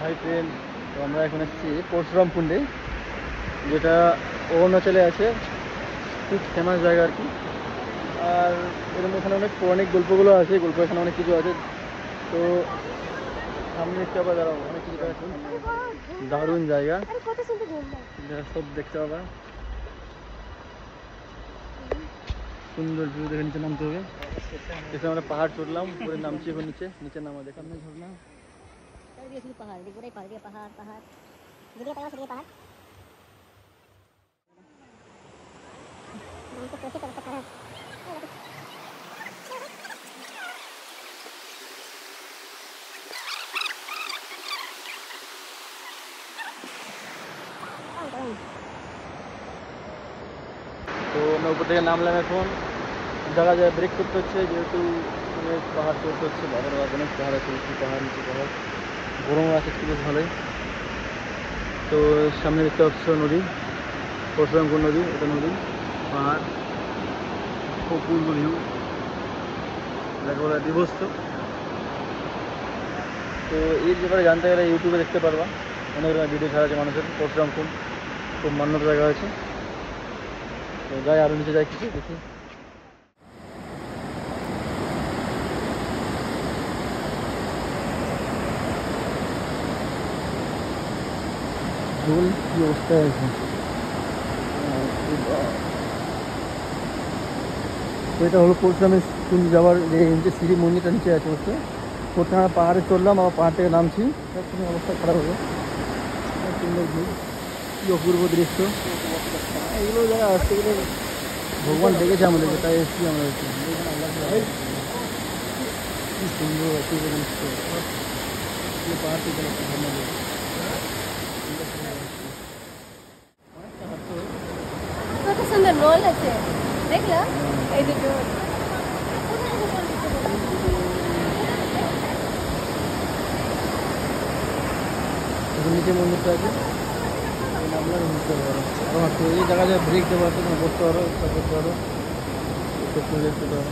High train. তো আমরা এখন এসেছি পরশুরাম কুণ্ডে, যেটা অরুণাচলে আছে, খুব ফেমাস জায়গা আর কি। আর এরকম এখানে অনেক পৌরাণিক গল্পগুলো আছে, গল্প এখানে অনেক কিছু আছে। তো সামনে দেখতে পাবা, দাঁড়াও, অনেক কিছু আছে, দারুণ জায়গা, সব দেখতে পাবা। সুন্দর ভিউ দেখে নিচে নামতে হবে। এখানে আমরা পাহাড় চড়লাম, উপরে নামছি, এখন নিচে নিচে নামা দেখার ঝর্ণা। পাহাড় পুরাই পাহাড় পাহাড় পাহাড় যেদিকে তাকাও সেদিকে পাহাড়। তো প্রচুর অবস্থা খারাপ। তো আমরা উপর থেকে নামলাম, এখন জায়গা ব্রেক করতে হচ্ছে, যেহেতু অনেক পাহাড় চড়তে হচ্ছে। বাবার অনেক পাহাড় আছে, উঁচু পাহাড় নিচু পাহাড়, গরম আছে একটু বেশ ভালোই। তো সামনে দেখতে পাচ্ছ নদী, পরশুরামপুর নদী, এটা নদী, পাহাড়, অপূর্ব ভিউ, যাকে বলা বিভস্ত। তো এর ব্যাপারে জানতে গেলে ইউটিউবে দেখতে পারবা, অনেক রকম ভিডিও ছাড়া আছে মানুষের। পরশুরামপুর খুব মান্যত জায়গা আছে। তো যাই আরও নিচে যাই, কিছু দেখি। জল কি অবস্থায় আছে, তো এটা হলো পরশুরামের কুণ্ড যাওয়ার যে সিঁড়ি, মন্দিরটা নিচে আছে হচ্ছে। প্রথমে আমরা পাহাড়ে চড়লাম, আবার পাহাড় থেকে নামছি, কোনো অবস্থা খারাপ হলো। সুন্দর ভিউ, কি অপূর্ব দৃশ্য। এগুলো যারা আসতে গেলে ভগবান ডেকেছে আমাদেরকে, তাই এসেছি আমরা। কি সুন্দর অপূর্ব দৃশ্য, পাহাড় থেকে ভালো লাগে। কত সুন্দর নল আছে, দেখলা? এই দুটো নিচে মন্দিরটা আছে, নামলাম, বুঝতে পারো। এই জায়গা যায় ব্রেক দেওয়া আছে, বসতে পারো, করতে পারো, দেখতে পারো।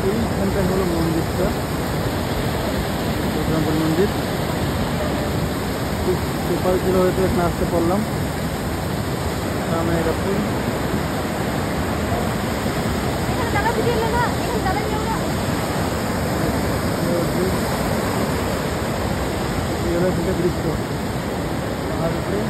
এইখানটা হলো মন্দিরটা, পরশুরামপুর মন্দির। খুব সকাল ছিল, হয়তো এখানে আসতে পারলাম। সামনে একটা ফুল, দৃশ্য পাহাড় উপরে।